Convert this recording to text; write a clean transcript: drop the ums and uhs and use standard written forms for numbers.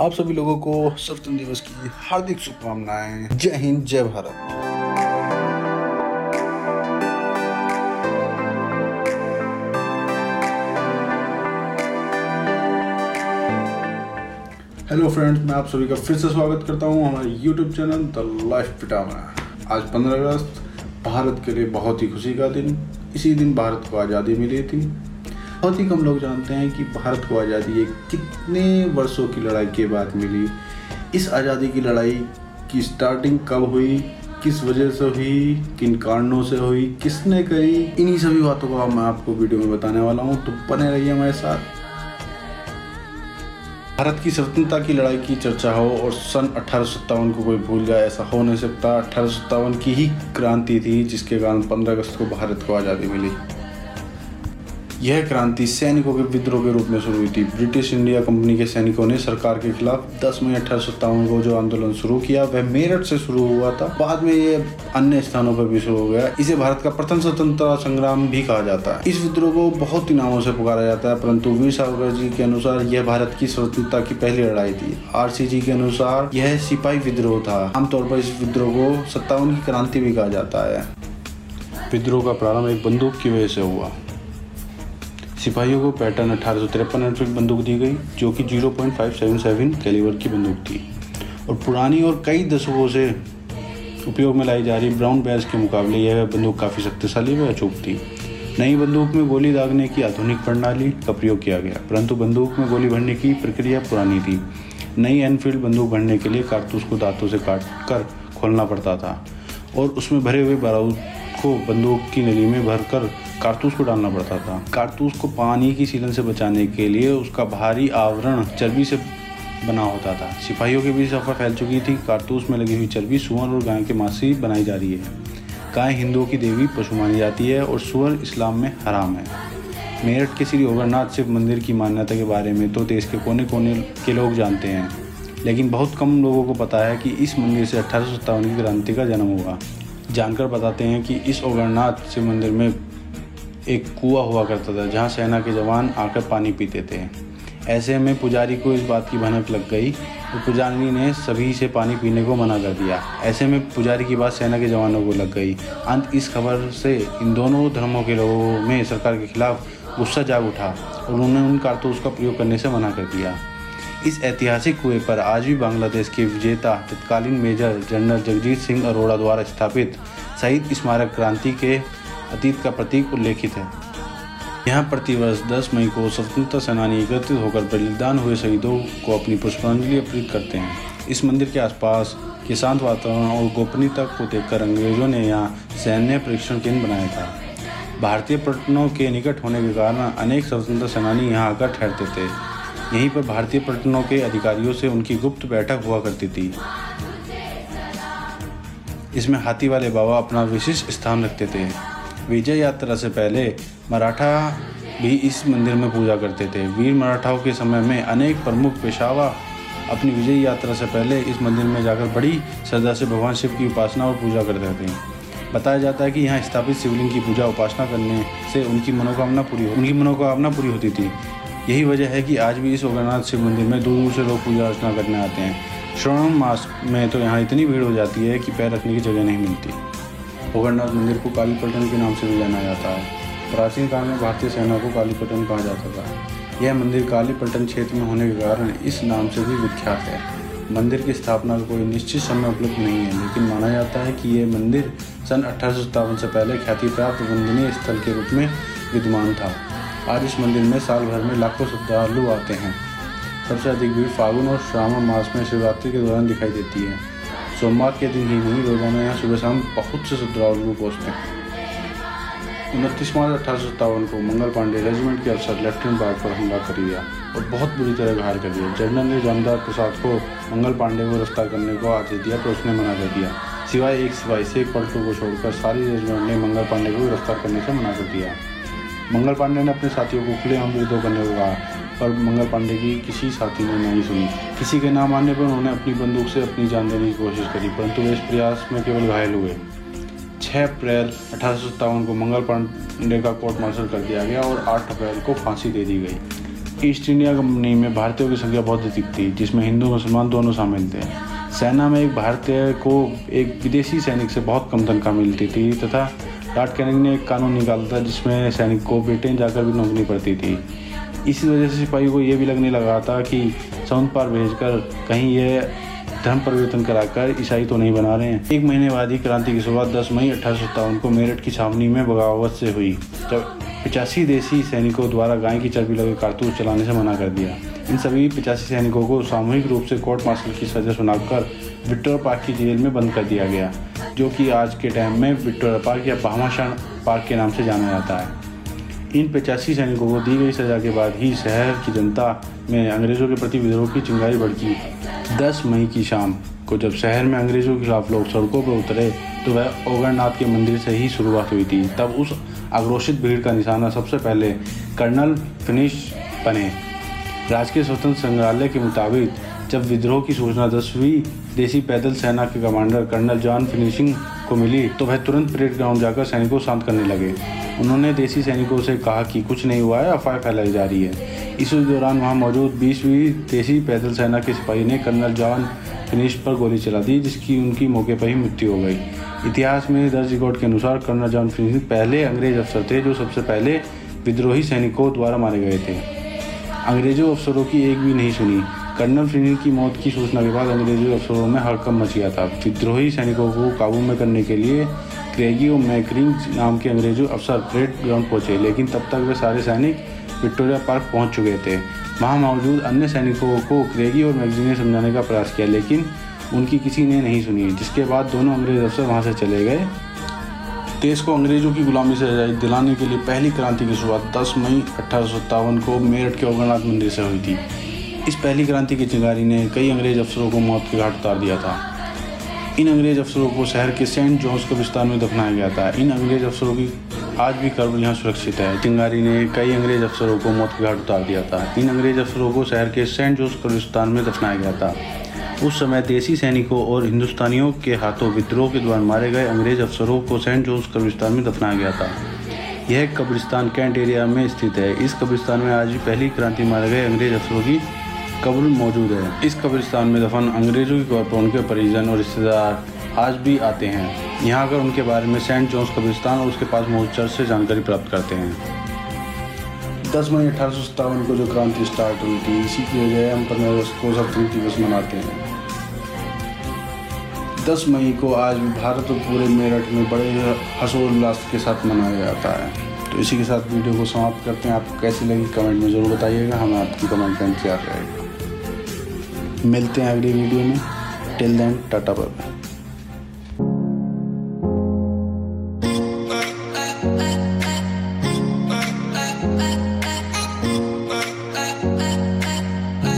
आप सभी लोगों को स्वतंत्रता दिवस की हार्दिक शुभकामनाएं। जय हिंद, जय भारत। हेलो फ्रेंड्स, मैं आप सभी का फिर से स्वागत करता हूं हमारे यूट्यूब चैनल द लाइफ पिटा में। आज 15 अगस्त भारत के लिए बहुत ही खुशी का दिन। इसी दिन भारत को आज़ादी मिली थी। बहुत ही कम लोग जानते हैं कि भारत को आज़ादी ये कितने वर्षों की लड़ाई के बाद मिली। इस आज़ादी की लड़ाई की स्टार्टिंग कब हुई, किस वजह से हुई, किन कारणों से हुई, किसने करी, इन्हीं सभी बातों को मैं आपको वीडियो में बताने वाला हूँ, तो बने रहिए हमारे साथ। भारत की स्वतंत्रता की लड़ाई की चर्चा हो और सन 1857 को कोई भूल जाए, ऐसा हो नहीं सकता। 1857 की ही क्रांति थी जिसके कारण 15 अगस्त को भारत को आज़ादी मिली। यह क्रांति सैनिकों के विद्रोह के रूप में शुरू हुई थी। ब्रिटिश इंडिया कंपनी के सैनिकों ने सरकार के खिलाफ 10 मई 1857 को जो आंदोलन शुरू किया वह मेरठ से शुरू हुआ था। बाद में ये अन्य स्थानों पर भी शुरू हो गया। इसे भारत का प्रथम स्वतंत्रता संग्राम भी कहा जाता है। इस विद्रोह को बहुत ही नामों से पुकारा जाता है, परंतु वीर सावरकर जी के अनुसार यह भारत की स्वतंत्रता की पहली लड़ाई थी। RCG के अनुसार यह सिपाही विद्रोह था। आमतौर पर इस विद्रोह को 57 की क्रांति भी कहा जाता है। विद्रोह का प्रारंभ एक बंदूक की वजह से हुआ। सिपाहियों को पैटर्न 1853 एनफील्ड बंदूक दी गई, जो कि 0.577 कैलिबर की बंदूक थी और पुरानी और कई दशकों से उपयोग में लाई जा रही ब्राउन बैरल्स के मुकाबले यह बंदूक काफ़ी शक्तिशाली व अचूक थी। नई बंदूक में गोली दागने की आधुनिक प्रणाली का प्रयोग किया गया, परंतु बंदूक में गोली भरने की प्रक्रिया पुरानी थी। नई एनफील्ड बंदूक भरने के लिए कारतूस को दांतों से काट कर खोलना पड़ता था और उसमें भरे हुए बारूद को बंदूक की नली में भरकर कारतूस को डालना पड़ता था। कारतूस को पानी की सीलन से बचाने के लिए उसका बाहरी आवरण चर्बी से बना होता था। सिपाहियों के बीच अफवाह फैल चुकी थी कारतूस में लगी हुई चर्बी सूअर और गाय के मांस से बनाई जा रही है। गाय हिंदुओं की देवी पशु मानी जाती है और सूअर इस्लाम में हराम है। मेरठ के श्री ओगरनाथ शिव मंदिर की मान्यता के बारे में तो देश के कोने कोने के लोग जानते हैं, लेकिन बहुत कम लोगों को पता है कि इस मंदिर से 1857 की क्रांति का जन्म हुआ। जानकर बताते हैं कि इस ओगरनाथ शिव मंदिर में एक कुआं हुआ करता था जहां सेना के जवान आकर पानी पीते थे। ऐसे में पुजारी को इस बात की भनक लग गई तो पुजारी ने सभी से पानी पीने को मना कर दिया। ऐसे में पुजारी की बात सेना के जवानों को लग गई। अंत इस खबर से इन दोनों धर्मों के लोगों में सरकार के खिलाफ गुस्सा जाग उठा और उन्होंने उन कारतूस का प्रयोग करने से मना कर दिया। इस ऐतिहासिक कुएं पर आज भी बांग्लादेश के विजेता तत्कालीन मेजर जनरल जगजीत सिंह अरोड़ा द्वारा स्थापित शहीद स्मारक क्रांति के अतीत का प्रतीक उल्लेखित है। यहाँ प्रतिवर्ष 10 मई को स्वतंत्रता सेनानी एकत्रित होकर बलिदान हुए शहीदों को अपनी पुष्पांजलि अर्पित करते हैं। इस मंदिर के आसपास के शांत वातावरण और गोपनीयता को देखकर अंग्रेजों ने यहाँ सैन्य परीक्षण केंद्र बनाया था। भारतीय पलटनों के निकट होने के कारण अनेक स्वतंत्रता सेनानी यहाँ आकर ठहरते थे। यहीं पर भारतीय पलटनों के अधिकारियों से उनकी गुप्त बैठक हुआ करती थी। इसमें हाथी वाले बाबा अपना विशिष्ट स्थान रखते थे। विजय यात्रा से पहले मराठा भी इस मंदिर में पूजा करते थे। वीर मराठाओं के समय में अनेक प्रमुख पेशवा अपनी विजय यात्रा से पहले इस मंदिर में जाकर बड़ी श्रद्धा से भगवान शिव की उपासना और पूजा करते थे। बताया जाता है कि यहाँ स्थापित शिवलिंग की पूजा उपासना करने से उनकी मनोकामना पूरी होती थी। यही वजह है कि आज भी इस ओगरनाथ शिव मंदिर में दूर दूर से लोग पूजा अर्चना करने आते हैं। श्रावण मास में तो यहाँ इतनी भीड़ हो जाती है कि पैर रखने की जगह नहीं मिलती। ओगरनाथ मंदिर को कालीपट्टन के नाम से भी जाना जाता है। प्राचीन काल में भारतीय सेना को कालीपट्टन कहा जाता था। यह मंदिर कालीपट्टन क्षेत्र में होने के कारण इस नाम से भी विख्यात है। मंदिर की स्थापना का कोई निश्चित समय उपलब्ध नहीं है, लेकिन माना जाता है कि यह मंदिर सन 1857 से पहले ख्याति प्राप्त वंदनीय स्थल के रूप में विद्यमान था। आज इस मंदिर में साल भर में लाखों श्रद्धालु आते हैं। सबसे अधिक भीड़ फागुन और श्रावण मास में शिवरात्रि के दौरान दिखाई देती है। सोमवार के दिन ही नहीं, रोजाना यहाँ सुबह शाम बहुत से श्रद्धालु पहुँचते हैं। 29 मार्च 1857 को मंगल पांडे रेजिमेंट के अफसर लेफ्टिनेंट बाग पर हमला कर दिया और बहुत बुरी तरह घायल कर दिया। जनरल ने जानदार प्रसाद को मंगल पांडे को गिरफ्तार करने को आदेश दिया तो उसने मना कर दिया। सिवाय एक सिपाही से पलटू को छोड़कर सारी रेजिमेंट ने मंगल पांडे को गिरफ्तार करने से मना कर दिया। मंगल पांडे ने अपने साथियों को खुलेआम विद्रोह करने को कहा, पर मंगल पांडे की किसी साथी ने नहीं सुनी। किसी के ना मानने पर उन्होंने अपनी बंदूक से अपनी जान देने की कोशिश करी, परंतु वे इस प्रयास में केवल घायल हुए। 6 अप्रैल 1857 को मंगल पांडे का कोर्ट मार्शल कर दिया गया और 8 अप्रैल को फांसी दे दी गई। ईस्ट इंडिया कंपनी में भारतीयों की संख्या बहुत अधिक थी, जिसमें हिंदू मुसलमान दोनों शामिल थे। सेना में एक भारतीय को एक विदेशी सैनिक से बहुत कम तनख्वाह मिलती थी तथा लॉर्ड कैनिंग ने एक कानून निकाला था जिसमें सैनिक को ब्रिटेन जाकर भी नौकरी पड़ती थी। इसी वजह से सिपाही को ये भी लगने लगा था कि समुद्र पार भेजकर कहीं ये धर्म परिवर्तन कराकर ईसाई तो नहीं बना रहे हैं। 1 महीने बाद ही क्रांति की शुरुआत 10 मई 1857 को मेरठ की छावनी में बगावत से हुई, जब 85 देसी सैनिकों द्वारा गाय की चर्बी लगे कारतूस चलाने से मना कर दिया। इन सभी 85 सैनिकों को सामूहिक रूप से कोर्ट मार्शल की सजा सुनाकर विक्टोरिया पार्क की जेल में बंद कर दिया गया, जो कि आज के टाइम में विक्टोरिया पार्क या भामाशाह पार्क के नाम से जाना जाता है। इन 85 सैनिकों को दी गई सजा के बाद ही शहर की जनता में अंग्रेज़ों के प्रति विद्रोह की चिंगारी भड़की। 10 मई की शाम को जब शहर में अंग्रेज़ों के खिलाफ लोग सड़कों पर उतरे तो वह ओगरनाथ के मंदिर से ही शुरुआत हुई थी। तब उस आक्रोशित भीड़ का निशाना सबसे पहले कर्नल फिनिश बने। राजकीय स्वतंत्र संग्रहालय के मुताबिक जब विद्रोह की सूचना 10वीं देसी पैदल सेना के कमांडर कर्नल जॉन फिनिशिंग को मिली तो वह तुरंत परेड ग्राउंड जाकर सैनिकों को शांत करने लगे। उन्होंने देसी सैनिकों से कहा कि कुछ नहीं हुआ है, अफवाह फैलाई जा रही है। इस दौरान वहां मौजूद 20वीं देसी पैदल सेना के सिपाही ने कर्नल जॉन फिनिश पर गोली चला दी, जिसकी उनकी मौके पर ही मृत्यु हो गई। इतिहास में दर्ज रिकॉर्ड के अनुसार कर्नल जॉन फिनिश पहले अंग्रेज अफसर थे जो सबसे पहले विद्रोही सैनिकों द्वारा मारे गए थे। अंग्रेजों अफसरों की एक भी नहीं सुनी। कर्नल फिनिश की मौत की सूचना के बाद अंग्रेजी अफसरों में हड़कंप मच गया था। विद्रोही सैनिकों को काबू में करने के लिए क्रेगी और मैकरिंग नाम के अंग्रेजी अफसर परेड ग्राउंड पहुंचे, लेकिन तब तक वे सारे सैनिक विक्टोरिया पार्क पहुंच चुके थे। वहां मौजूद अन्य सैनिकों को क्रेगी और मैकरिंग ने समझाने का प्रयास किया, लेकिन उनकी किसी ने नहीं सुनी, जिसके बाद दोनों अंग्रेज अफसर वहां से चले गए। देश को अंग्रेजों की गुलामी से आज़ादी दिलाने के लिए पहली क्रांति की शुरुआत 10 मई 1857 को मेरठ के ओगरनाथ मंदिर से हुई थी। इस पहली क्रांति की चिंगारी ने कई अंग्रेज अफसरों को मौत के घाट उतार दिया था। इन अंग्रेज अफसरों को शहर के सेंट जॉन्स कब्रिस्तान में दफनाया गया था। इन अंग्रेज अफसरों की आज भी कब्र यहाँ सुरक्षित है। चिंगारी ने कई अंग्रेज अफसरों को मौत के घाट उतार दिया था। इन अंग्रेज अफसरों को शहर के सेंट जॉन्स कब्रिस्तान में दफनाया गया था। उस समय देसी सैनिकों और हिंदुस्तानियों के हाथों विद्रोह के दौरान मारे गए अंग्रेज अफसरों को सेंट जॉन्स कब्रिस्तान में दफनाया गया था। यह कब्रिस्तान कैंट एरिया में स्थित है। इस कब्रिस्तान में आज भी पहली क्रांति मारे गए अंग्रेज अफसरों की कब्र मौजूद है। इस कब्रिस्तान में दफन अंग्रेजों की कब्र पर उनके परिजन और रिश्तेदार आज भी आते हैं। यहाँ आकर उनके बारे में सेंट जॉन्स कब्रिस्तान और उसके पास मौजूद चर्च से जानकारी प्राप्त करते हैं। 10 मई 1857 को जो क्रांति स्टार्ट हुई थी, इसी की वजह हम 15 अगस्त को स्वतंत्रता दिवस मनाते हैं। 10 मई को आज भी भारत और पूरे मेरठ में बड़े हर्षोल्लास के साथ मनाया जाता है। तो इसी के साथ वीडियो को समाप्त करते हैं। आपको कैसी लगी कमेंट में ज़रूर बताइएगा, हमें आपकी कमेंट का इंतजार रहेगा। मिलते हैं अगली वीडियो में। Till then tata bye.